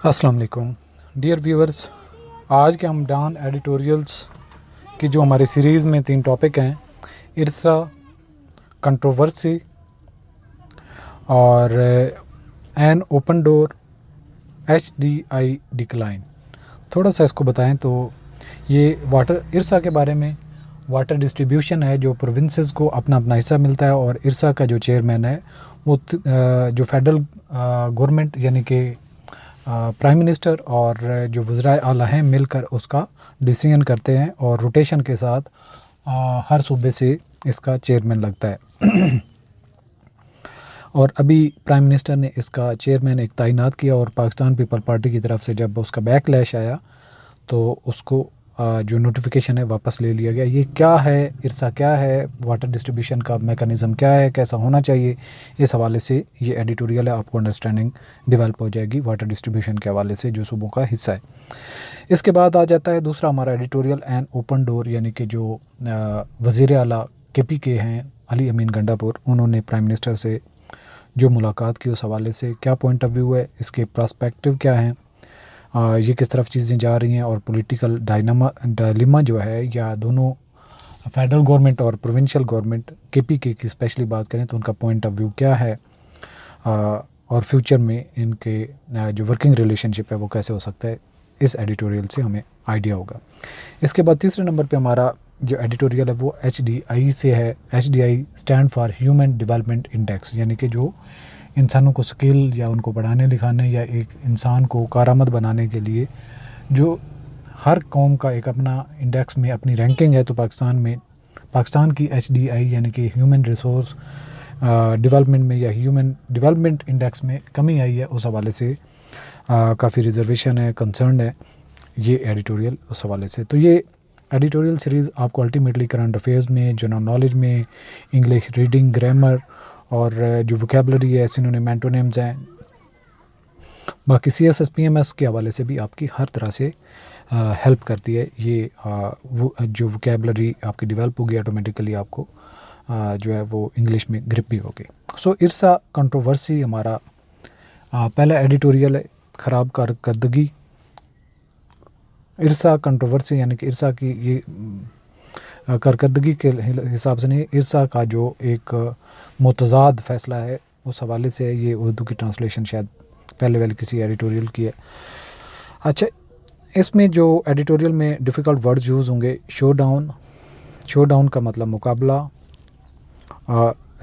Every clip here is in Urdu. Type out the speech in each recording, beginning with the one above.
السلام علیکم ڈیئر ویورز، آج کے ہم ڈان ایڈیٹوریلز کی جو ہماری سیریز میں 3 ٹاپک ہیں، ارسا، کنٹروورسی اور an open door, HDI decline, تھوڑا سا اس کو بتائیں تو یہ ارسا کے بارے میں واٹر ڈسٹریبیوشن ہے جو پروونسز کو اپنا اپنا حصہ ملتا ہے، اور ارسا کا جو چیئرمین ہے وہ جو فیڈرل گورنمنٹ یعنی کہ پرائم منسٹر اور جو وزراء اعلیٰ ہیں مل کر اس کا ڈیسیژن کرتے ہیں، اور روٹیشن کے ساتھ ہر صوبے سے اس کا چیئرمین لگتا ہے۔ اور ابھی پرائم منسٹر نے اس کا چیئرمین ایک تعینات کیا، اور پاکستان پیپل پارٹی کی طرف سے جب اس کا بیک لیش آیا تو اس کو جو نوٹیفیکیشن ہے واپس لے لیا گیا۔ یہ کیا ہے، ارسا کیا ہے، واٹر ڈسٹریبیوشن کا میکانزم کیا ہے، کیسا ہونا چاہیے، اس حوالے سے یہ ایڈیٹوریل ہے، آپ کو انڈرسٹینڈنگ ڈیولپ ہو جائے گی واٹر ڈسٹریبیوشن کے حوالے سے جو صوبوں کا حصہ ہے۔ اس کے بعد آ جاتا ہے دوسرا ہمارا ایڈیٹوریل، این اوپن ڈور، یعنی کہ جو وزیر اعلیٰ KP کے ہیں علی امین گنڈا پور، انہوں نے پرائم منسٹر سے جو ملاقات کی اس حوالے سے کیا پوائنٹ آف ویو ہے، اس کے پراسپیکٹیو کیا ہیں، یہ کس طرف چیزیں جا رہی ہیں، اور پولیٹیکل ڈائلیما جو ہے یا دونوں فیڈرل گورنمنٹ اور پروونشل گورنمنٹ KP کی اسپیشلی بات کریں تو ان کا پوائنٹ آف ویو کیا ہے، اور فیوچر میں ان کے جو ورکنگ ریلیشن شپ ہے وہ کیسے ہو سکتا ہے، اس ایڈیٹوریل سے ہمیں آئیڈیا ہوگا۔ اس کے بعد تیسرے نمبر پہ ہمارا جو ایڈیٹوریل ہے وہ HDI سے ہے۔ HDI stand for human development index, یعنی کہ جو انسانوں کو سکل یا ان کو پڑھانے لکھانے یا ایک انسان کو کارآمد بنانے کے لیے جو ہر قوم کا ایک اپنا انڈیکس میں اپنی رینکنگ ہے، تو پاکستان کی HDI یعنی کہ ہیومن ریسورس ڈیولپمنٹ میں یا ہیومن ڈیولپمنٹ انڈیکس میں کمی آئی ہے، اس حوالے سے کافی ریزرویشن ہے، کنسرن ہے یہ ایڈیٹوریل اس حوالے سے۔ تو یہ ایڈیٹوریل سیریز آپ کو الٹیمیٹلی کرنٹ افیئرز میں، جنرل نالج میں، انگلش ریڈنگ، گرامر اور جو ووکیبلری ہے، سینونیم اینٹونیمز ہیں، باقی CSS PMS کے حوالے سے بھی آپ کی ہر طرح سے ہیلپ کرتی ہے۔ یہ جو ووکیبلری آپ کی ڈیولپ ہوگی آٹومیٹیکلی آپ کو جو ہے وہ انگلش میں گرپ بھی ہوگی۔ سو ارسا کنٹروورسی ہمارا پہلا ایڈیٹوریل ہے، خراب کارکردگی۔ ارسا کنٹروورسی یعنی کہ ارسا کی یہ کارکردگی کے حساب سے نہیں، ارسا کا جو ایک متضاد فیصلہ ہے اس حوالے سے، یہ اردو کی ٹرانسلیشن شاید پہلے کسی ایڈیٹوریل کی ہے۔ اچھا، اس میں جو ایڈیٹوریل میں ڈیفیکلٹ ورڈز یوز ہوں گے، شو ڈاؤن کا مطلب مقابلہ،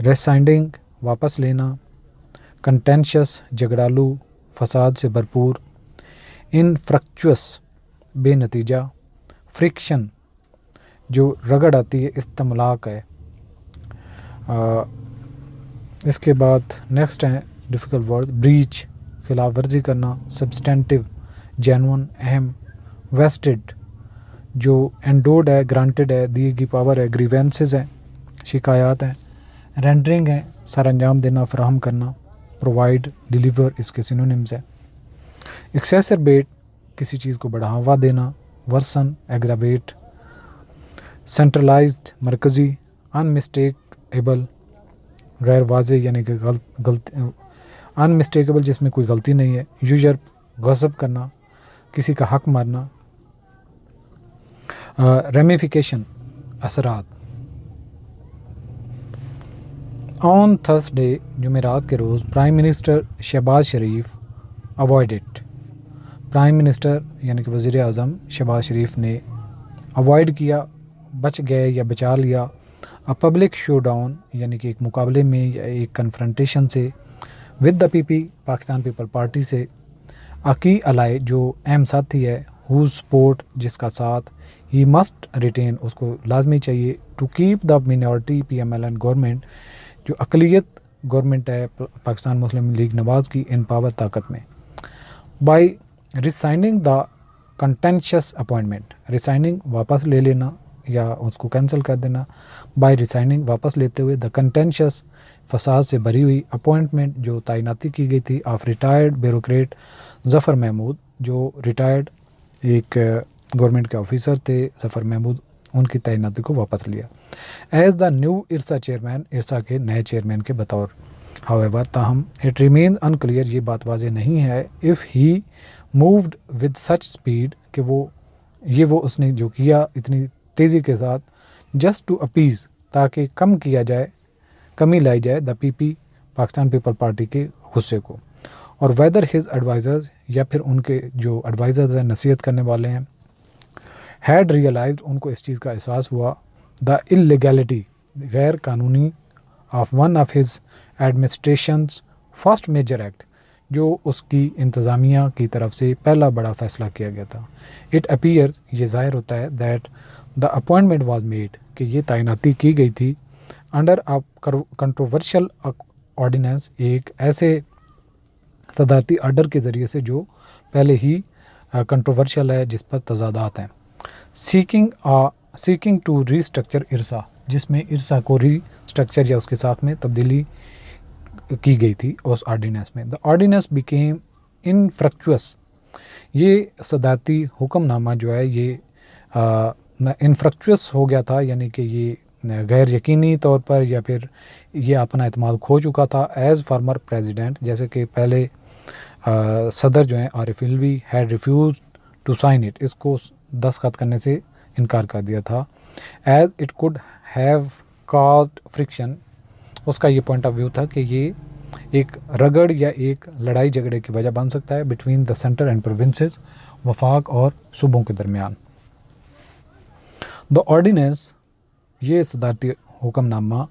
ریسائنڈنگ واپس لینا، کنٹینشس جھگڑالو، فساد سے بھرپور، انفرکچوس بے نتیجہ، فرکشن جو رگڑ آتی ہے، استملاک ہے۔ اس کے بعد نیکسٹ ہیں ڈیفیکلٹ ورڈ، بریچ خلاف ورزی کرنا، سبسٹینٹیو جینون اہم، ویسٹڈ جو انڈوڈ ہے، گرانٹیڈ ہے، دی گئی پاور ہے، گریوینسز ہیں شکایات ہیں، رینڈرنگ ہے سر انجام دینا، فراہم کرنا، پرووائڈ ڈیلیور اس کے سینونیمز ہیں، ایکسیسربیٹ کسی چیز کو بڑھاوا دینا، ورسن ایگراویٹ، سینٹرلائزڈ مرکزی، انمسٹیکیبل غیر واضح یعنی کہ غلطی، انمسٹیکیبل جس میں کوئی غلطی نہیں ہے، یوزرپ غصب کرنا، کسی کا حق مارنا، ریمیفیکیشن اثرات۔ آن تھرسڈے جمعرات کے روز پرائم منسٹر شہباز شریف اوائڈڈ، پرائم منسٹر یعنی کہ وزیر اعظم شہباز شریف نے اوائڈ کیا، بچ گئے یا بچا لیا، پبلک شو ڈاؤن یعنی کہ ایک مقابلے میں یا ایک کنفرنٹیشن سے، with the PP Pakistan people party سے، کی الائی جو اہم ساتھی ہے، ہوز سپورٹ جس کا ساتھ، ہی مسٹ ریٹین اس کو لازمی چاہیے، to keep the minority PMLN government جو اقلیت گورنمنٹ ہے پاکستان مسلم لیگ نواز کی، ان پاور طاقت میں، بائی ریسائننگ دا کنٹینشس اپوائنٹمنٹ، ریسائننگ واپس لے لینا یا اس کو کینسل کر دینا، بائی ریسائننگ واپس لیتے ہوئے، دا کنٹینشس فساد سے بھری ہوئی اپوائنٹمنٹ جو تعیناتی کی گئی تھی، آف ریٹائرڈ بیوروکریٹ ظفر محمود جو ریٹائرڈ ایک گورنمنٹ کے آفیسر تھے، ظفر محمود، ان کی تعیناتی کو واپس لیا، as the new IRSA chairman, IRSA کے نئے چیئرمین کے بطور۔ However تاہم اٹ ریمین انکلیئر، یہ بات واضح نہیں ہے، if he moved with such speed کہ وہ اس نے جو کیا اتنی تیزی کے ساتھ جسٹ ٹو اپیز تاکہ کمی لائی جائے دا پاکستان پیپل پارٹی کے غصے کو. اور ویدر ہز ایڈوائزرز یا پھر ان کے جو ایڈوائزرز ہیں نصیحت کرنے والے ہیں ہیڈ ریئلائزڈ ان کو اس چیز کا احساس ہوا دا اللیگیلٹی غیر قانونی of one of his administrations first major act جو اس کی انتظامیہ کی طرف سے پہلا بڑا فیصلہ کیا گیا تھا. اٹ اپیئرز یہ ظاہر ہوتا ہے that the appointment was made کہ یہ تعیناتی کی گئی تھی انڈر کنٹروورشل آرڈیننس ایک ایسے صدارتی آرڈر کے ذریعے سے جو پہلے ہی کنٹروورشل ہے جس پر تضادات ہیں. Seeking to re structure IRSA جس میں ارسا کو ری اسٹرکچر یا اس کے ساتھ میں تبدیلی کی گئی تھی اس آرڈیننس میں. دا آرڈیننس بیکیم انفرکچوس یہ صدارتی حکم نامہ جو ہے یہ انفرکچوس ہو گیا تھا یعنی کہ یہ غیر یقینی طور پر یا پھر یہ اپنا اعتماد کھو چکا تھا ایز فارمر پریزیڈنٹ جیسے کہ پہلے صدر جو ہیں Arif Alvi had refused to sign it اس کو دستخط کرنے سے انکار کر دیا تھا as it could have caused friction. اس کا یہ پوائنٹ آف ویو تھا کہ یہ ایک رگڑ یا ایک لڑائی جھگڑے کی وجہ بن سکتا ہے between the centre and provinces وفاق اور صوبوں کے درمیان. دا آرڈیننس یہ صدارتی حکم نامہ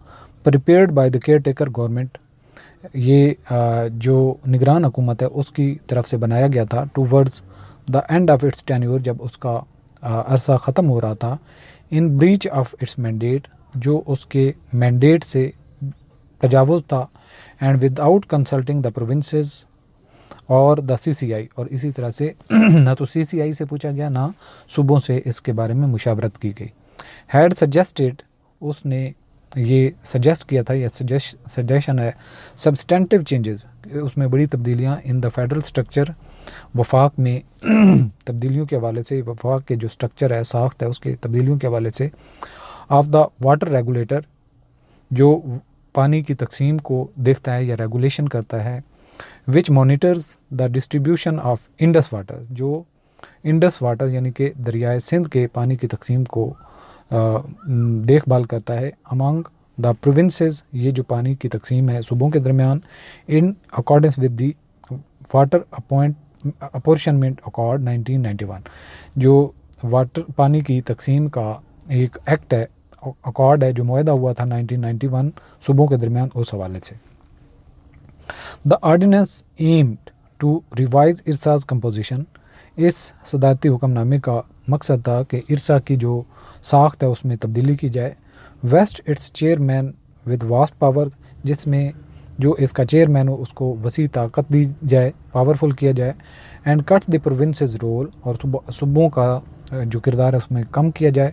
prepared by the care taker government یہ جو نگران حکومت ہے اس کی طرف سے بنایا گیا تھا towards the end of its tenure جب اس کا عرصہ ختم ہو رہا تھا in breach of its mandate جو اس کے مینڈیٹ سے تجاوز تھا and without consulting the provinces اور دا CCI اور اسی طرح سے نہ تو CCI سے پوچھا گیا نہ صوبوں سے اس کے بارے میں مشاورت کی گئی. ہیڈ سجیسٹڈ اس نے یہ سجیسٹ کیا تھا یا سجیشن ہے سبسٹینٹیو چینجز اس میں بڑی تبدیلیاں ان دا فیڈرل اسٹرکچر وفاق میں تبدیلیوں کے حوالے سے وفاق کے جو اسٹرکچر ہے ساخت ہے اس کے تبدیلیوں کے حوالے سے آف دا واٹر ریگولیٹر جو پانی کی تقسیم کو دیکھتا ہے یا ریگولیشن کرتا ہے which monitors the distribution of Indus water جو انڈس واٹر یعنی کہ دریائے سندھ کے پانی کی تقسیم کو دیکھ بھال کرتا ہے امانگ دا پروونسز یہ جو پانی کی تقسیم ہے صوبوں کے درمیان in accordance with the water apportionment accord 1991 جو واٹر پانی کی تقسیم کا ایک ایکٹ ہے اکارڈ ہے جو معاہدہ ہوا تھا 1991 صوبوں کے درمیان اس حوالے سے. The ordinance aimed to revise IRSA's composition اس صدارتی حکم نامے کا مقصد تھا کہ ارسا کی جو ساخت ہے اس میں تبدیلی کی جائے. Vest its chairman with vast power جس میں جو اس کا چیئرمین ہو اس کو وسیع طاقت دی جائے پاورفل کیا جائے and cut the provinces role اور صوبوں کا جو کردار ہے اس میں کم کیا جائے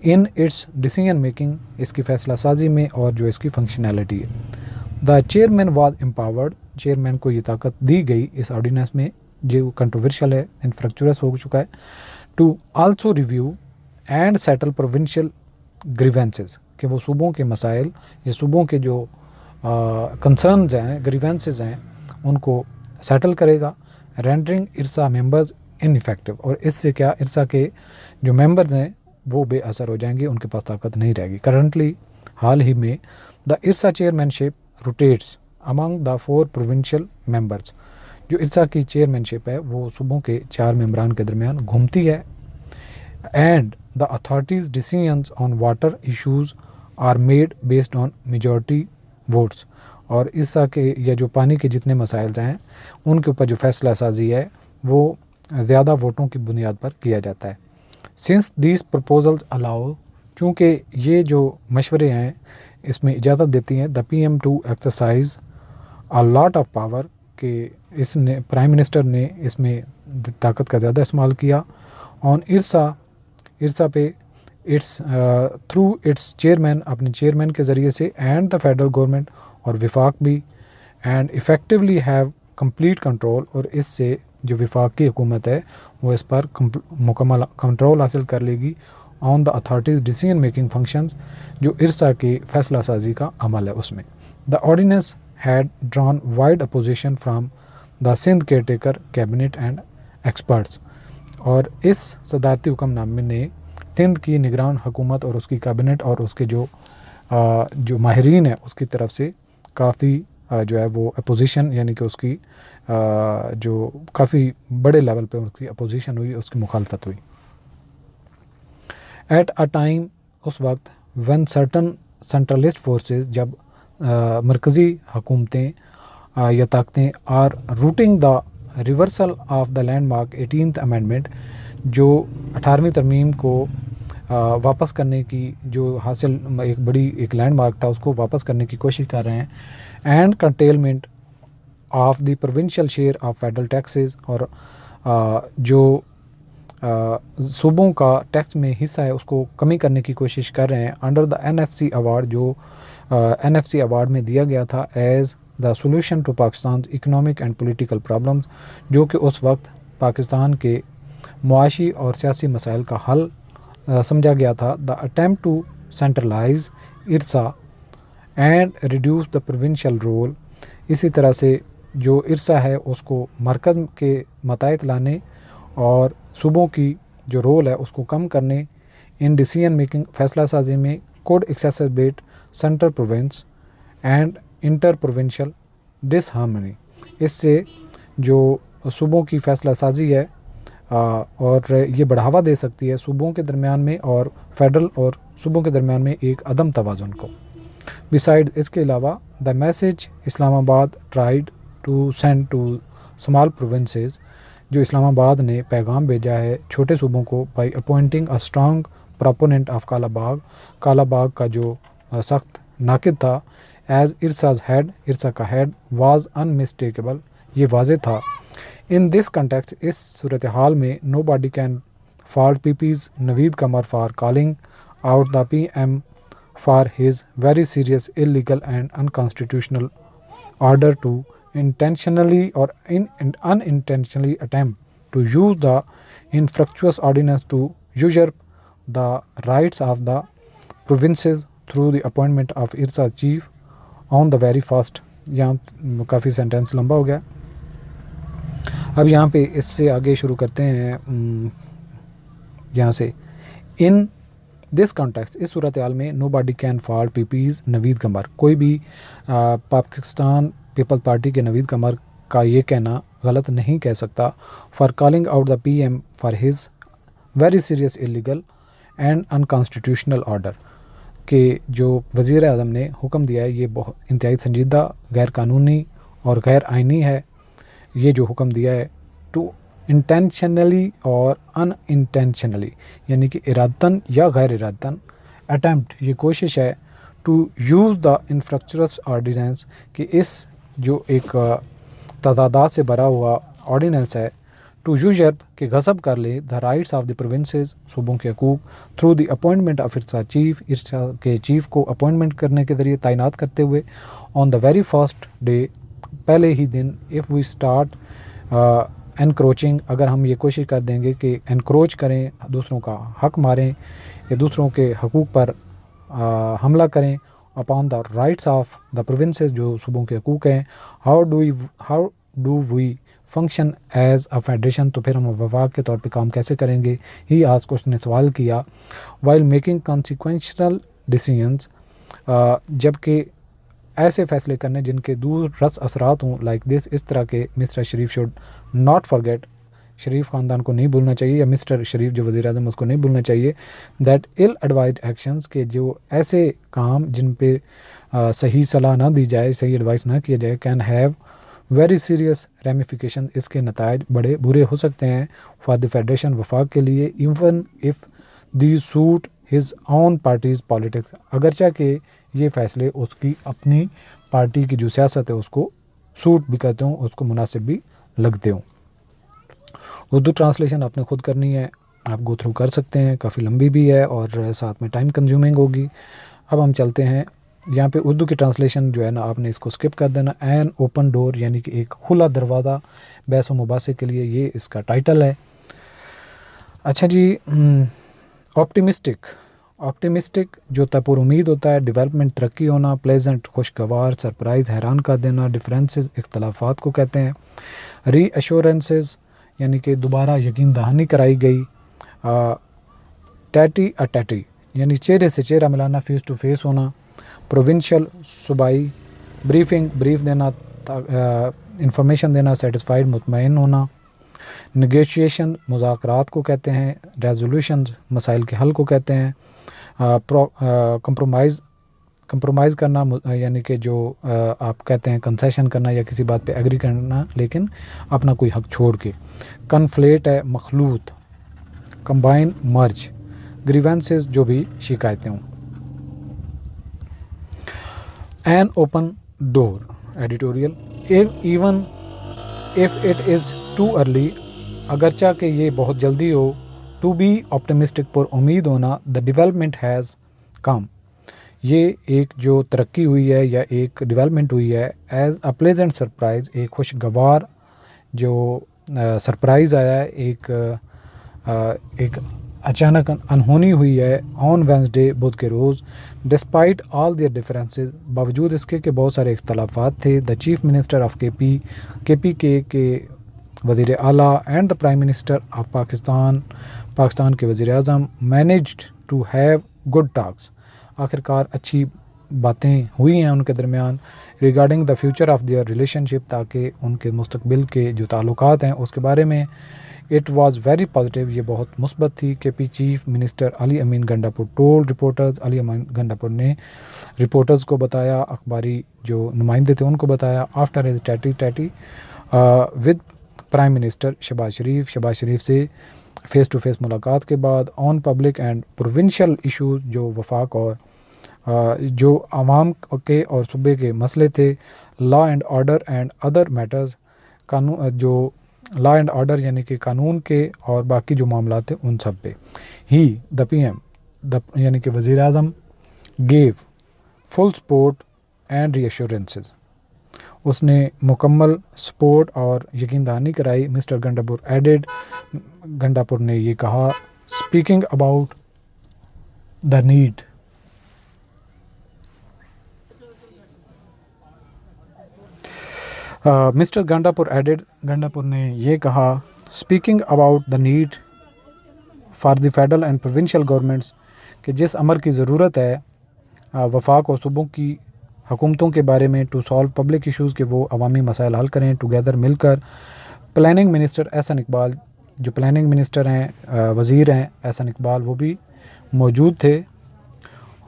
ان اٹس ڈیسیژن میکنگ اس کی فیصلہ سازی میں اور جو اس کی فنکشنالٹی ہے. دا چیئرمین واز امپاورڈ چیئرمین کو یہ طاقت دی گئی اس آرڈیننس میں جو کنٹروورشل ہے انفریکچورس ہو چکا ہے to also review and settle provincial grievances کہ وہ صوبوں کے مسائل یا صوبوں کے جو کنسرنز ہیں گریوینسز ہیں ان کو سیٹل کرے گا. رینڈرنگ ارسا ممبرز ان افیکٹو اور اس سے کیا ارسا کے جو ممبرز ہیں وہ بے اثر ہو جائیں گے ان کے پاس طاقت نہیں رہے گی. کرنٹلی حال ہی میں دا IRSA chairman ship rotates among the 4 provincial members جو ارسا کی چیئرمین شپ ہے وہ صوبوں کے 4 ممبران کے درمیان گھومتی ہے. And the authorities decisions on water issues are made based on majority votes اور ارسا کے یا جو پانی کے جتنے مسائل ہیں ان کے اوپر جو فیصلہ سازی ہے وہ زیادہ ووٹوں کی بنیاد پر کیا جاتا ہے. سنس دیز پرپوزلز الاؤ چونکہ یہ جو مشورے ہیں اس میں اجازت دیتی ہیں the PM to exercise a lot of power کہ اس نے پرائم منسٹر نے اس میں طاقت کا زیادہ استعمال کیا آن ارسا پہ اٹس تھرو اٹس چیئرمین اپنے چیئرمین کے ذریعے سے اینڈ دا فیڈرل گورنمنٹ اور وفاق بھی and effectively have complete control اور اس سے جو وفاقی حکومت ہے وہ اس پر مکمل کنٹرول حاصل کر لے گی on the authority's decision making functions جو ارسا کی فیصلہ سازی کا عمل ہے اس میں. The ordinance had drawn wide opposition from the Sindh caretaker cabinet and experts. اور اس صدارتی حکم نامے نے سندھ کی نگران حکومت اور اس کی کیبنٹ اور اس کے جو ماہرین ہیں اس کی طرف سے کافی جو ہے وہ اپوزیشن، یعنی کہ اس کی جو کافی بڑے لیول پہ اس کی اپوزیشن ہوئی، اس کی مخالفت ہوئی. ایٹ اے ٹائم، اس وقت، وین سرٹن سینٹرلسٹ فورسز، جب مرکزی حکومتیں یا طاقتیں are routing the reversal of the landmark 18th amendment, جو 18ویں ترمیم کو واپس کرنے کی جو حاصل ایک بڑی ایک لینڈ مارک تھا اس کو واپس کرنے کی کوشش کر رہے ہیں. And curtailment of the provincial share of federal taxes, اور جو صوبوں کا ٹیکس میں حصہ ہے اس کو کمی کرنے کی کوشش کر رہے ہیں انڈر دا NFC ایوارڈ، جو NFC ایوارڈ میں دیا گیا تھا as the solution to Pakistan economic and political problems, جو کہ اس وقت پاکستان کے معاشی اور سیاسی مسائل کا حل سمجھا گیا تھا. The attempt to centralize IRSA and reduce the provincial role, اسی طرح سے جو ارسا ہے اس کو مرکز کے ماتحت لانے اور صوبوں کی جو رول ہے اس کو کم کرنے. ان ڈیسیژن میکنگ، فیصلہ سازی میں، could exacerbate centre province and interprovincial disharmony, اس سے جو صوبوں کی فیصلہ سازی ہے اور یہ بڑھاوا دے سکتی ہے صوبوں کے درمیان میں اور فیڈرل اور صوبوں کے درمیان میں ایک عدم توازن کو. بسائڈ، اس کے علاوہ، دا message Islamabad tried to send to small provinces, جو اسلام آباد نے پیغام بھیجا ہے چھوٹے صوبوں کو، by appointing a strong proponent of Kala Bagh, Kala Bagh کا جو سخت ناقد تھا، ایز ارساز ہیڈ، ارسا کا ہیڈ، واز انمسٹیکیبل، یہ واضح تھا. ان دس کنٹیکسٹ، اس صورتحال میں، nobody can fault PPP's Naveed Qamar for calling out the PM for his very serious illegal and unconstitutional order to intentionally or unintentionally attempt to use the infructuous ordinance to usurp the rights of the provinces through the appointment of IRSA chief on the very first. یہاں کافی سینٹینس لمبا ہو گیا. اب یہاں پہ اس سے آگے شروع کرتے ہیں یہاں سے. ان دس کانٹیکسٹ، اس صورتحال میں، nobody can fault PPP's Naveed Qamar, کوئی بھی پاکستان پیپل پارٹی کے نوید قمر کا یہ کہنا غلط نہیں کہہ سکتا، for calling out the PM for his very serious illegal and unconstitutional order, کہ جو وزیر اعظم نے حکم دیا ہے یہ بہت انتہائی سنجیدہ، غیر قانونی اور غیر آئینی ہے. یہ جو حکم دیا ہے ٹو انٹینشنلی اور ان انٹینشنلی، یعنی کہ ارادتاً یا غیر ارادتاً، اٹیمپٹ، یہ کوشش ہے، to use the infrastructures ordinance, کہ اس جو ایک تضادات سے بھرا ہوا آرڈیننس ہے، ٹو یوزرپ، کہ غصب کر لے، دا رائٹس آف دی پروونسز، صوبوں کے حقوق، through the appointment of IRSA chief, IRSA کے چیف کو اپوائنٹمنٹ کرنے کے ذریعے تعینات کرتے ہوئے، آن دا ویری فرسٹ ڈے، پہلے ہی دن، اف وی اسٹارٹ انکروچنگ، اگر ہم یہ کوشش کر دیں گے کہ انکروچ کریں، دوسروں کا حق ماریں یا دوسروں کے حقوق پر حملہ کریں، upon the rights of the provinces, جو صوبوں کے حقوق ہیں، how do we function as a federation, تو پھر ہم وفاق کے طور پہ کام کیسے کریں گے. ہی آج اس نے سوال کیا، وائل میکنگ کانسیکوینشل ڈیسیژنز، جبکہ ایسے فیصلے کرنے جن کے دور رس اثرات ہوں، لائک دس، اس طرح کے، Mr Sharif should not forget, Sharif خاندان کو نہیں بھولنا چاہیے، یا مسٹر شریف جو وزیر اعظم اس کو نہیں بھولنا چاہیے، دیٹ ill advised ایکشنز، کہ جو ایسے کام جن پہ صحیح صلاح نہ دی جائے، صحیح ایڈوائس نہ کیا جائے، can have very serious ramification, اس کے نتائج بڑے برے ہو سکتے ہیں، فار دی فیڈریشن، وفاق کے لیے، even if they suit his own parties politics, اگرچہ کہ یہ فیصلے اس کی اپنی پارٹی کی جو سیاست ہے اس کو سوٹ بھی کرتے ہوں، اس کو مناسب بھی لگتے ہوں. اردو ٹرانسلیشن آپ نے خود کرنی ہے، آپ گو تھرو کر سکتے ہیں، کافی لمبی بھی ہے اور ساتھ میں ٹائم کنزیومنگ ہوگی. اب ہم چلتے ہیں یہاں پہ اردو کی ٹرانسلیشن جو ہے نا، آپ نے اس کو سکپ کر دینا. این اوپن ڈور، یعنی کہ ایک کھلا دروازہ بحث و مباحثے کے لیے، یہ اس کا ٹائٹل ہے. اچھا جی، آپٹیمسٹک، آپٹیمسٹک جو پر امید ہوتا ہے، ڈیولپمنٹ ترقی ہونا، پلیزنٹ خوشگوار، سرپرائز حیران کر دینا، ڈفرینسز اختلافات کو کہتے ہیں، ری ایشورنسز یعنی کہ دوبارہ یقین دہانی کرائی گئی، ٹیٹی اٹیٹی یعنی چہرے سے چہرہ ملانا، فیس ٹو فیس ہونا، پروونشل صوبائی، بریفنگ بریف دینا، انفارمیشن دینا، سیٹسفائیڈ مطمئن ہونا، نیگوشیشن مذاکرات کو کہتے ہیں، ریزولوشنز مسائل کے حل کو کہتے ہیں، کمپرومائز کرنا یعنی کہ جو آپ کہتے ہیں کنسیشن کرنا یا کسی بات پہ ایگری کرنا لیکن اپنا کوئی حق چھوڑ کے، کنفلیٹ ہے مخلوط، کمبائن مرج، گریونسز جو بھی شکایتیں ہوں، an open door editorial, even if it is too early اگرچہ کہ یہ بہت جلدی ہو، to be optimistic پر امید ہونا، the development has come یہ ایک جو ترقی ہوئی ہے یا ایک ڈیولپمنٹ ہوئی ہے، as a pleasant surprise ایک خوشگوار جو سرپرائز آیا ہے، ایک اچانک انہونی ہوئی ہے، آن وینسڈے بدھ کے روز، ڈسپائٹ آل دیئر ڈفرینسز باوجود اس کے کہ بہت سارے اختلافات تھے، دا چیف منسٹر آف کے پی کے وزیر اعلیٰ and the prime minister of Pakistan کے وزیر اعظم managed to have good talks آخرکار اچھی باتیں ہوئی ہیں ان کے درمیان، regarding the future of their relationship تاکہ ان کے مستقبل کے جو تعلقات ہیں اس کے بارے میں، اٹ واز ویری پازیٹیو یہ بہت مثبت تھی، کے پی چیف منسٹر علی امین گنڈاپور ٹول رپورٹرز علی امین گنڈاپور نے رپورٹرز کو بتایا، اخباری جو نمائندے تھے ان کو بتایا، after his tete with prime minister Shahbaz Sharif سے فیس ٹو فیس ملاقات کے بعد، on public and provincial issues جو وفاق اور جو عوام کے اور صوبے کے مسئلے تھے، law and order and other matters جو لا اینڈ آرڈر یعنی کہ قانون کے اور باقی جو معاملات تھے ان سب پہ، دا پی ایم یعنی کہ وزیر اعظم give full support and re assurances اس نے مکمل سپورٹ اور یقین دہانی کرائی، مسٹر گنڈاپور نے یہ کہا، speaking about the need mister Gandapur نے یہ کہا، speaking about the need for the federal and provincial governments کہ جس امر کی ضرورت ہے وفاق اور صوبوں کی حکومتوں کے بارے میں، ٹو سالو پبلک ایشوز کہ وہ عوامی مسائل حل کریں، ٹوگیدر مل کر، پلاننگ منسٹر احسن اقبال جو پلاننگ منسٹر ہیں وزیر ہیں احسن اقبال وہ بھی موجود تھے،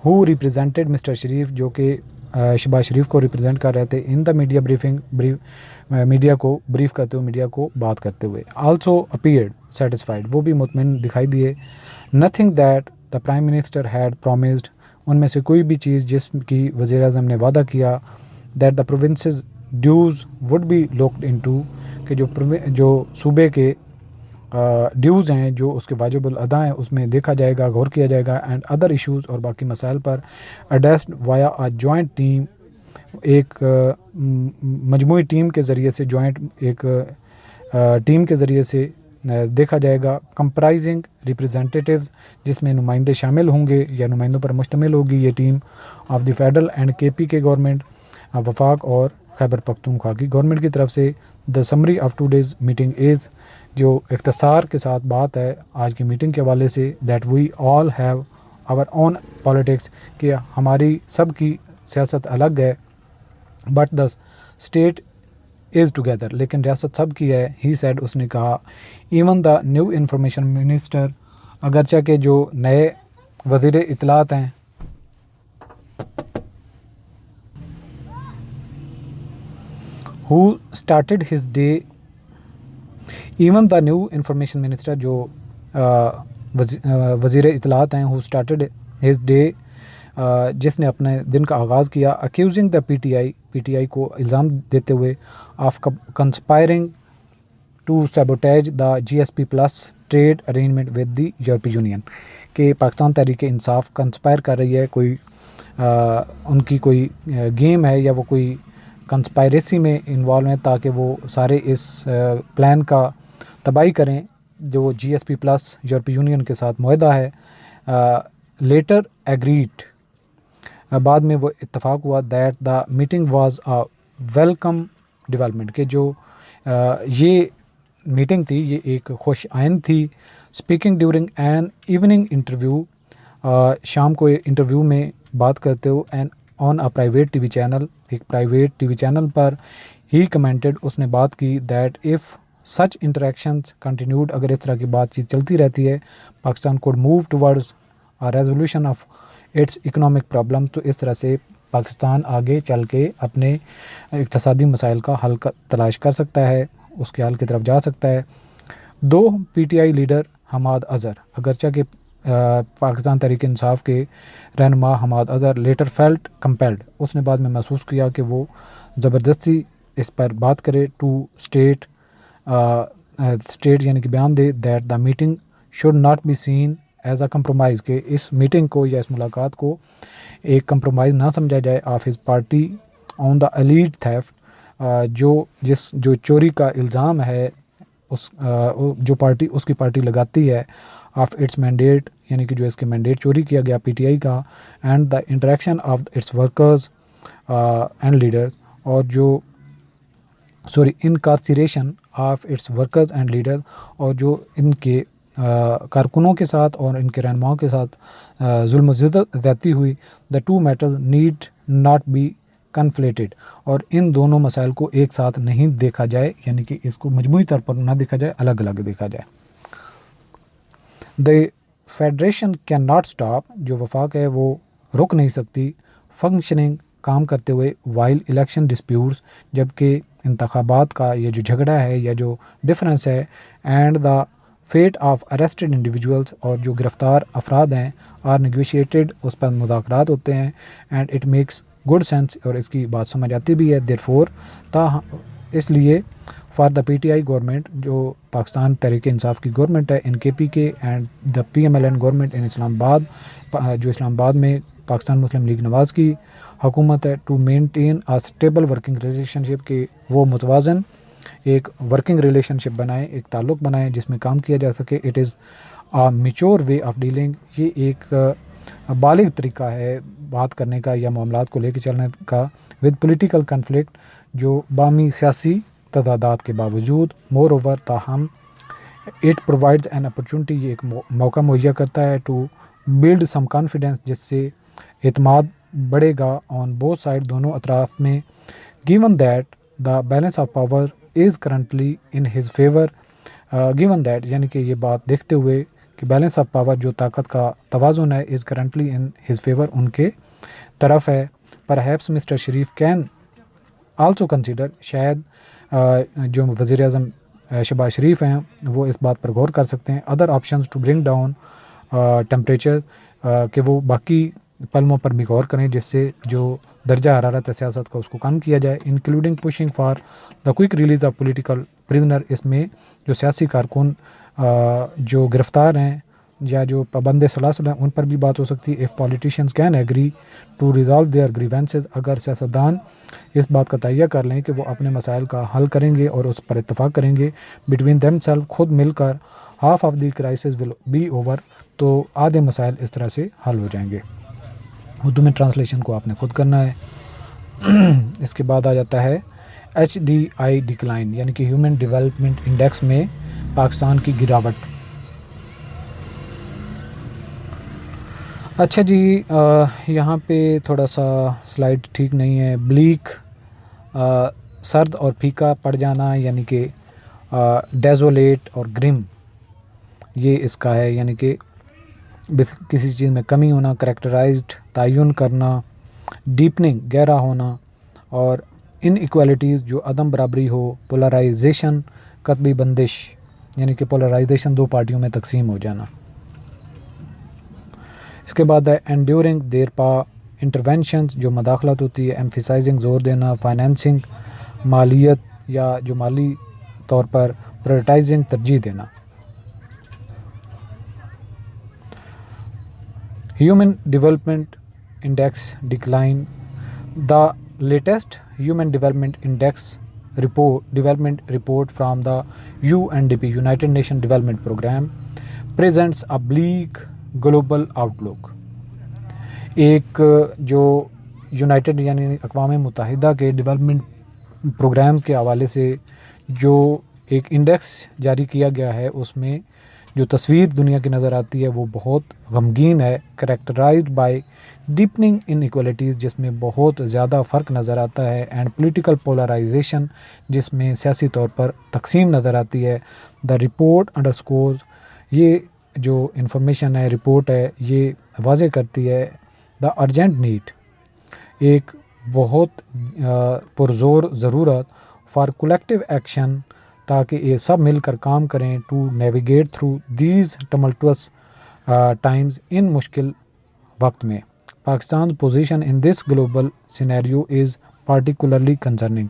ہو ریپریزنٹڈ مسٹر شریف جو کہ شہباز شریف کو ریپرزینٹ کر رہے تھے، ان دا میڈیا میڈیا کو بریف کرتے ہوئے، میڈیا کو بات کرتے ہوئے، آلسو اپیئرڈ سیٹسفائیڈ وہ بھی مطمئن دکھائی دیے، nothing that the prime minister had promised ان میں سے کوئی بھی چیز جس کی وزیر اعظم نے وعدہ کیا، that the provinces dues would be locked into کہ جو صوبے کے ڈیوز ہیں جو اس کے واجب الادا ہیں اس میں دیکھا جائے گا، غور کیا جائے گا، اینڈ ادر ایشوز اور باقی مسائل پر اڈیسڈ وایا آ جوائنٹ ٹیم ایک مجموعی ٹیم کے ذریعے سے، جوائنٹ ایک ٹیم کے ذریعے سے دیکھا جائے گا، کمپرائزنگ ریپریزنٹیٹیوز جس میں نمائندے شامل ہوں گے یا نمائندوں پر مشتمل ہوگی یہ team, of the federal and کے پی کے گورنمنٹ وفاق اور خیبر پختونخوا کی گورنمنٹ کی طرف سے، the summary of two days meeting is جو اختصار کے ساتھ بات ہے آج کی میٹنگ کے حوالے سے، that we all have our own politics کہ ہماری سب کی سیاست الگ ہے، but the state is together لیکن ریاست سب کی ہے، ہی سیڈ اس نے کہا، even the new information minister اگرچہ کہ جو نئے وزیر اطلاعات ہیں who started his day even the new information minister جو وزیر اطلاعات ہیں who started his day جس نے اپنے دن کا آغاز کیا، accusing the پی ٹی آئی کو الزام دیتے ہوئے of conspiring to sabotage the GSP plus trade arrangement with the European Union کہ پاکستان تحریک انصاف کنسپائر کر رہی ہے، کوئی ان کی کوئی گیم ہے یا وہ کوئی کنسپائریسی میں انوالو ہیں تاکہ وہ سارے اس پلان کا تباہی کریں جو جی ایس پی پلس یورپی یونین کے ساتھ معاہدہ ہے، لیٹر ایگریڈ، بعد میں وہ اتفاق ہوا that the meeting was a welcome development, کہ جو یہ میٹنگ تھی یہ ایک خوش آئند تھی. Speaking during an evening interview, شام کو انٹرویو میں بات کرتے ہو and on a private TV وی چینل، ایک پرائیویٹ ٹی وی چینل پر ہی کمنٹڈ، اس نے بات کی that if such interactions continued, اگر اس طرح کی بات چیت چلتی رہتی ہے، Pakistan could move towards resolution of its economic problem, تو اس طرح سے پاکستان آگے چل کے اپنے اقتصادی مسائل کا حل تلاش کر سکتا ہے، اس کے حل کی طرف جا سکتا ہے. Though P T I leader Hammad Azhar, اگرچہ کہ پاکستان تحریک انصاف کے رہنما Hammad Azhar later felt compelled, اس نے بعد میں محسوس کیا کہ وہ زبردستی اس پر بات کرے، ٹو اسٹیٹ یعنی کہ بیان دے that the meeting should not be seen as a compromise, کہ اس میٹنگ کو یا اس ملاقات کو ایک کمپرومائز نہ سمجھا جائے of his party on the allied theft, جو چوری کا الزام ہے جو پارٹی اس کی پارٹی لگاتی ہے، آف اٹس مینڈیٹ یعنی کہ جو اس کے مینڈیٹ چوری کیا گیا پی ٹی آئی کا، and the interaction of its workers and leaders, اور جو انکارسریشن of its workers and leaders, اور جو ان کے کارکنوں کے ساتھ اور ان کے رہنماؤں کے ساتھ ظلم و زیادتی ہوئی. The two matters need not be conflated, اور ان دونوں مسائل کو ایک ساتھ نہیں دیکھا جائے، یعنی کہ اس کو مجموعی طور پر نہ دیکھا جائے، الگ الگ دیکھا جائے. دی فیڈریشن کین ناٹ اسٹاپ، جو وفاق ہے وہ رک نہیں سکتی، فنکشننگ کام کرتے ہوئے، وائل الیکشن ڈسپیوٹس، جبکہ انتخابات کا یہ جو جھگڑا ہے یا جو ڈفرینس ہے، and the fate of arrested individuals, اور جو گرفتار افراد ہیں، آر نیگوشیٹڈ، اس پر مذاکرات ہوتے ہیں، and it makes good sense, اور اس کی بات سمجھ آتی بھی ہے. دیر فور اس لیے for the P T I government, جو پاکستان تحریک انصاف کی گورنمنٹ ہے، ان K P K and the P M L N government in Islamabad, جو اسلام آباد میں پاکستان مسلم لیگ نواز کی حکومت ہے، to maintain a stable working relationship, کہ وہ متوازن ایک ورکنگ ریلیشن شپ بنائیں، ایک تعلق بنائیں جس میں کام کیا جا سکے. It is a mature way of dealing, یہ ایک بالغ طریقہ ہے بات کرنے کا یا معاملات کو لے کے چلنے کا، ود پولیٹیکل کنفلکٹ، جو باہمی سیاسی تضادات کے باوجود. مور اوور، تاہم اٹ پرووائڈز این اپرچونٹی، یہ ایک موقع مہیا کرتا ہے، ٹو بلڈ سم کانفیڈینس، جس سے اعتماد بڑھے گا آن بوتھ سائڈ، دونوں اطراف میں. Given that the balance of power is currently in his favour, given that یعنی کہ یہ بات دیکھتے ہوئے کہ بیلنس آف پاور، جو طاقت کا توازن ہے، as currently in his favour, ان کے طرف ہے. Perhaps Mr Sharif can also consider, شاید جو وزیر اعظم شہباز شریف ہیں وہ اس بات پر غور کر سکتے ہیں، other options to bring down temperature, کہ وہ باقی پلموں پر بھی غور کریں جس سے جو درجہ حرارت سیاست کا اس کو کم کیا جائے، including pushing for the quick release of political prisoner. اس میں جو سیاسی کارکن جو گرفتار ہیں یا جو پابند سلاسل ہیں ان پر بھی بات ہو سکتی ہے. If politicians can agree to resolve their grievances, اگر سیاستدان اس بات کا تہیہ کر لیں کہ وہ اپنے مسائل کا حل کریں گے اور اس پر اتفاق کریں گے بٹوین دیم سیلف، خود مل کر، half of the crisis will be over, تو آدھے مسائل اس طرح سے حل ہو جائیں گے. اردو میں ٹرانسلیشن کو آپ نے خود کرنا ہے. اس کے بعد آ جاتا ہے ایچ ڈی آئی ڈکلائن، یعنی کہ ہیومن ڈیولپمنٹ انڈیکس میں پاکستان کی گراوٹ. اچھا جی، یہاں پہ تھوڑا سا سلائڈ ٹھیک نہیں ہے. بلیک، سرد اور پھیکا پڑ جانا، یعنی کہ ڈیزولیٹ اور گرم، یہ اس کا ہے، یعنی کہ کسی چیز میں کمی ہونا، کریکٹرائزڈ، تعین کرنا، ڈیپننگ، گہرا ہونا، اور ان ایکوالٹیز، جو عدم برابری ہو، پولرائزیشن، قطبی بندش، یعنی کہ پولرائزیشن، دو پارٹیوں میں تقسیم ہو جانا. اس کے بعد ہے انڈیورنگ دیر پا انٹرونشنز، جو مداخلت ہوتی ہے، ایمفیسائزنگ، زور دینا، فائنینسنگ، مالیت یا جو مالی طور پر، پرائرٹائزنگ، ترجیح دینا. Human development index decline. The latest human development index development report from the UNDP United Nation development program presents a bleak global outlook. ایک جو یونائٹڈ یعنی اقوام متحدہ کے ڈیولپمنٹ پروگرامز کے حوالے سے جو ایک انڈیکس جاری کیا گیا ہے، اس میں جو تصویر دنیا کی نظر آتی ہے وہ بہت غمگین ہے، کریکٹرائزڈ بائی ڈیپننگ ان ایکولیٹیز، جس میں بہت زیادہ فرق نظر آتا ہے، اینڈ پولیٹیکل پولرائزیشن، جس میں سیاسی طور پر تقسیم نظر آتی ہے۔ دا رپورٹ انڈرسکورز، یہ جو انفارمیشن ہے، رپورٹ ہے، یہ واضح کرتی ہے دا ارجنٹ نیڈ، ایک بہت پرزور ضرورت فار کولیکٹیو ایکشن، تاکہ یہ سب مل کر کام کریں to navigate through these tumultuous times, ان مشکل وقت میں۔ Pakistan position in this global scenario is particularly concerning,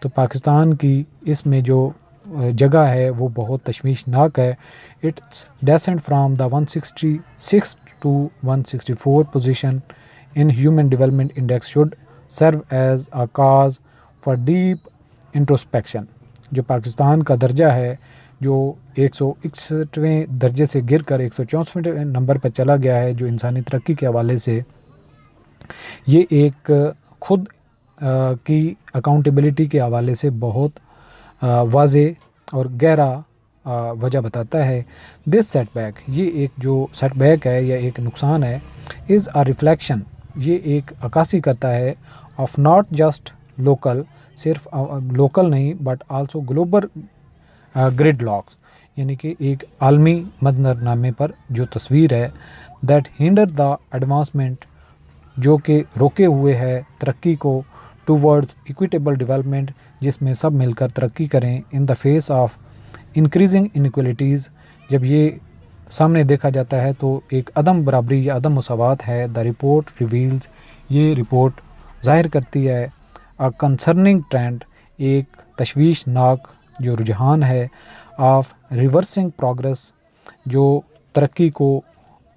تو پاکستان کی اس میں جو جگہ ہے وہ بہت تشویشناک ہے۔ Its descent from the 166 to 164 position in human development index should serve as a cause for deep introspection۔ جو پاکستان کا درجہ ہے جو 161ویں درجے سے گر کر 164ویں نمبر پر چلا گیا ہے، جو انسانی ترقی کے حوالے سے، یہ ایک خود کی اکاؤنٹیبلٹی کے حوالے سے بہت واضح اور گہرا وجہ بتاتا ہے۔ دس سیٹ بیک، یہ ایک جو سیٹ بیک ہے یا ایک نقصان ہے، از a reflection، یہ ایک عکاسی کرتا ہے آف ناٹ جسٹ لوکل، صرف لوکل نہیں but also global gridlocks, یعنی کہ ایک عالمی منظر نامے پر جو تصویر ہے، دیٹ ہینڈر دا ایڈوانسمنٹ، جو کہ روکے ہوئے ہے ترقی کو، ٹوورڈز ایکویٹیبل ڈیولپمنٹ، جس میں سب مل کر ترقی کریں، ان دا فیس آف انکریزنگ انیکولیٹیز، جب یہ سامنے دیکھا جاتا ہے تو ایک عدم برابری یا عدم مساوات ہے۔ دا رپورٹ ریویلز، یہ رپورٹ ظاہر کرتی ہے کنسرننگ ٹرینڈ، ایک تشویشناک جو رجحان ہے، آف ریورسنگ پروگرس، جو ترقی کو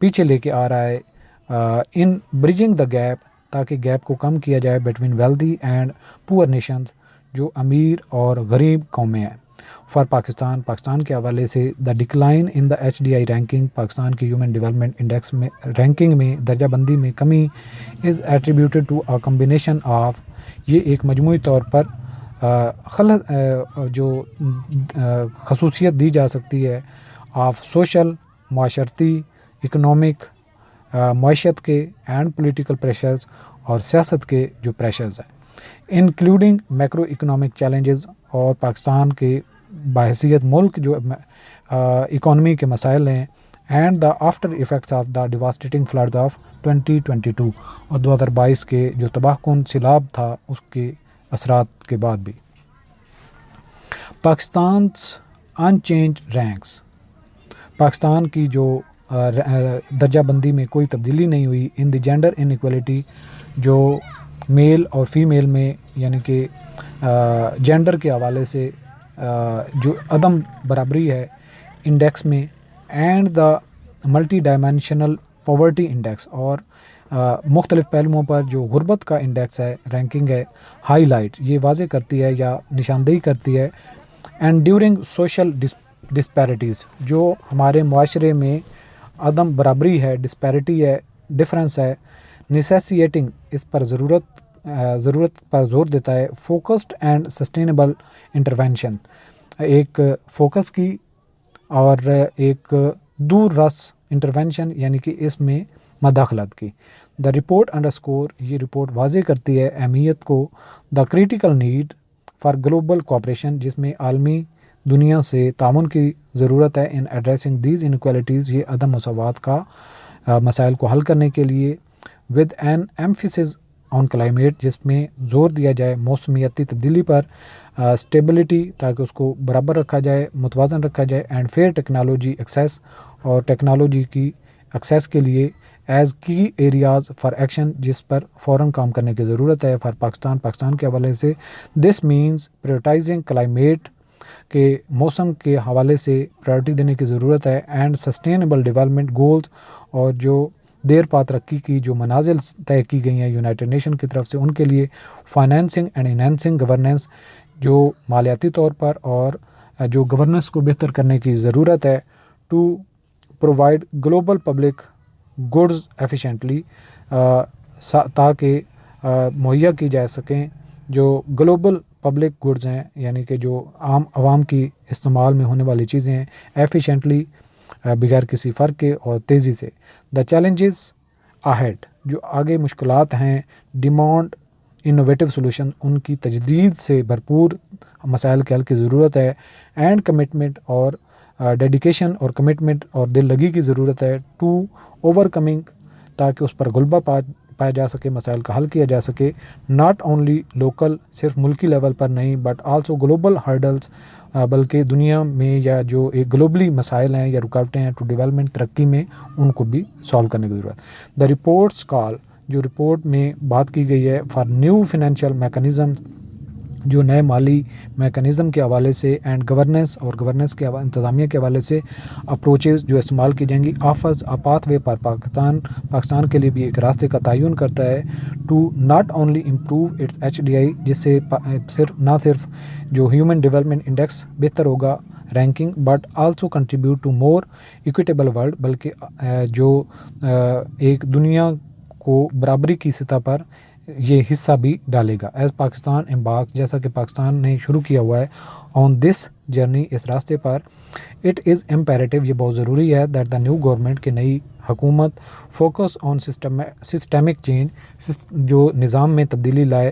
پیچھے لے کے آ رہا ہے، ان بریجنگ دا گیپ، تاکہ گیپ کو کم کیا جائے بٹوین ویلدی اینڈ پور نیشنز، جو امیر اور غریب قومیں ہیں۔ فار پاکستان کے حوالے سے، the decline in the HDI ranking, Pakistan کی ہیومن ڈیولپمنٹ انڈیکس میں رینکنگ میں درجہ بندی میں کمی، is attributed to a combination of, یہ ایک مجموعی طور پر جو خصوصیت دی جا سکتی ہے، آف سوشل، معاشرتی، اکنامک، معیشت کے، اینڈ پولیٹیکل پریشرز، اور سیاست کے جو پریشرز ہیں، انکلوڈنگ میکرو اکنامک چیلنجز، اور پاکستان کے بحیثیت ملک جو اکانومی کے مسائل ہیں، and the after effects of the devastating floods of 2022، اور 2022 کے جو تباہ کن سیلاب تھا اس کے اثرات کے بعد بھی۔ پاکستان's unchanged رینکس، پاکستان کی جو درجہ بندی میں کوئی تبدیلی نہیں ہوئی۔ ان دی جینڈر ان ایکولیٹی، جو میل اور فیمیل میں یعنی کہ جینڈر کے حوالے سے جو عدم برابری ہے انڈیکس میں، and the multi dimensional poverty index, اور مختلف پہلوؤں پر جو غربت کا انڈیکس ہے، رینکنگ ہے، ہائی لائٹ، یہ واضح کرتی ہے یا نشاندہی کرتی ہے اینڈ ڈیورنگ سوشل ڈسپیرٹیز، جو ہمارے معاشرے میں عدم برابری ہے، ڈسپیرٹی ہے، ڈفرینس ہے، نیسیسیٹنگ، اس پر ضرورت پر زور دیتا ہے، فوکسڈ اینڈ سسٹینیبل انٹرونشن، ایک فوکس کی اور ایک دور رس انٹرونشن، یعنی کہ اس میں مداخلت کی۔ دا رپورٹ انڈرسکور، یہ رپورٹ واضح کرتی ہے اہمیت کو، the critical need for global cooperation, جس میں عالمی دنیا سے تعاون کی ضرورت ہے، ان ایڈریسنگ دیز انیکولیٹیز، یہ عدم مساوات کا مسائل کو حل کرنے کے لیے، with an emphasis on climate, جس میں زور دیا جائے موسمیاتی تبدیلی پر، اسٹیبلٹی، تاکہ اس کو برابر رکھا جائے، متوازن رکھا جائے، اینڈ فیئر ٹیکنالوجی ایکسیس، اور ٹیکنالوجی کی ایکسیس کے لیے ایز کی ایریاز فار ایکشن، جس پر فوراً کام کرنے کی ضرورت ہے۔ فار پاکستان کے حوالے سے، دس مینز پریورٹائزنگ کلائمیٹ، کے موسم کے حوالے سے پرائرٹی دینے کی ضرورت ہے، اینڈ سسٹینیبل ڈیولپمنٹ گولز، اور جو دیر پا ترقی کی جو منازل طے کی گئی ہیں یونائٹڈ نیشن کی طرف سے، ان کے لیے فائنینسنگ اینڈ انہینسنگ گورننس، جو مالیاتی طور پر اور جو گورننس کو بہتر کرنے کی ضرورت ہے، to provide global public goods efficiently تاکہ مہیا کی جا سکیں جو گلوبل پبلک گڈز ہیں، یعنی کہ جو عام عوام کی استعمال میں ہونے والی چیزیں ہیں، ایفیشینٹلی بغیر کسی فرق کے اور تیزی سے. دا چیلنجز اہیڈ، جو آگے مشکلات ہیں، ڈیمانڈ انوویٹو سولوشن، ان کی تجدید سے بھرپور مسائل کے حل کی ضرورت ہے. اینڈ کمٹمنٹ اور ڈیڈیکیشن اور کمٹمنٹ اور دل لگی کی ضرورت ہے ٹو اوور کمنگ، تاکہ اس پر غلبہ پایا جا سکے، مسائل کا حل کیا جا سکے. ناٹ اونلی لوکل، صرف ملکی لیول پر نہیں، بٹ آلسو گلوبل ہرڈلز، بلکہ دنیا میں یا جو ایک گلوبلی مسائل ہیں یا رکاوٹیں ہیں ٹو ڈیولپمنٹ، ترقی میں، ان کو بھی سالو کرنے کی ضرورت. دا رپورٹس کال، جو رپورٹ میں بات کی گئی ہے فار نیو فنانشیل میکانزم، جو نئے مالی میکانزم کے حوالے سے، اینڈ گورننس اور گورننس کے انتظامیہ کے حوالے سے اپروچز جو استعمال کی جائیں گی. آفرز اے پاتھ وے پر پاکستان کے لیے بھی ایک راستے کا تعین کرتا ہے to not only improve its HDI، جس سے نہ صرف جو ہیومن ڈیولپمنٹ انڈیکس بہتر ہوگا ranking, but also contribute to more equitable world, بلکہ جو ایک دنیا کو برابری کی سطح پر یہ حصہ بھی ڈالے گا. ایز پاکستان امبارک، جیسا کہ پاکستان نے شروع کیا ہوا ہے آن دس جرنی، اس راستے پر، اٹ از امپیریٹیو، یہ بہت ضروری ہے دیٹ دا نیو گورنمنٹ، کی نئی حکومت فوکس آن سسٹمک چینج، جو نظام میں تبدیلی لائے،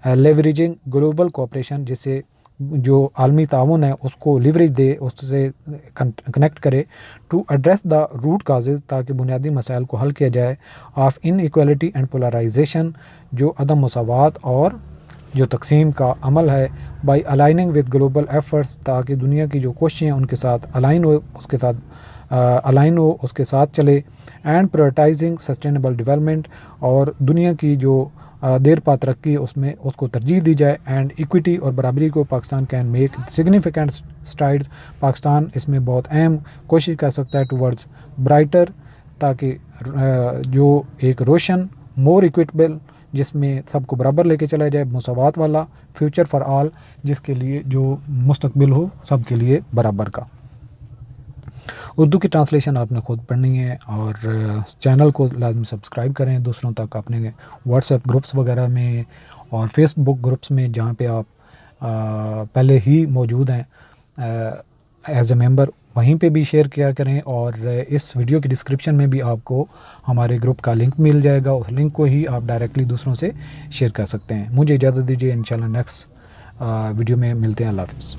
لیوریجنگ گلوبل کوآپریشن، جس سے جو عالمی تعاون ہے اس کو لیوریج دے، اس سے کنیکٹ کرے، to address the root causes, تاکہ بنیادی مسائل کو حل کیا جائے، of inequality and polarization, جو عدم مساوات اور جو تقسیم کا عمل ہے، by aligning with global efforts, تاکہ دنیا کی جو کوششیں ہیں ان کے ساتھ الائن ہو، اس کے ساتھ چلے. اینڈ پرائورٹائزنگ سسٹینیبل ڈیولپمنٹ، اور دنیا کی جو دیر پا ترقی اس میں اس کو ترجیح دی جائے. اینڈ ایکویٹی اور برابری کو Pakistan can make significant strides, Pakistan اس میں بہت اہم کوشش کر سکتا ہے ٹورڈز برائٹر، تاکہ جو ایک روشن، مور ایکویٹیبل، جس میں سب کو برابر لے کے چلا جائے، مساوات والا فیوچر فار آل، جس کے لیے جو مستقبل ہو سب کے لیے برابر کا. اردو کی ٹرانسلیشن آپ نے خود پڑھنی ہے، اور چینل کو لازمی سبسکرائب کریں، دوسروں تک اپنے واٹس ایپ گروپس وغیرہ میں اور فیس بک گروپس میں جہاں پہ آپ پہلے ہی موجود ہیں ایز اے ممبر، وہیں پہ بھی شیئر کیا کریں. اور اس ویڈیو کی ڈسکرپشن میں بھی آپ کو ہمارے گروپ کا لنک مل جائے گا، اس لنک کو ہی آپ ڈائریکٹلی دوسروں سے شیئر کر سکتے ہیں. مجھے اجازت دیجیے، انشاءاللہ نیکسٹ ویڈیو میں ملتے ہیں. اللہ حافظ.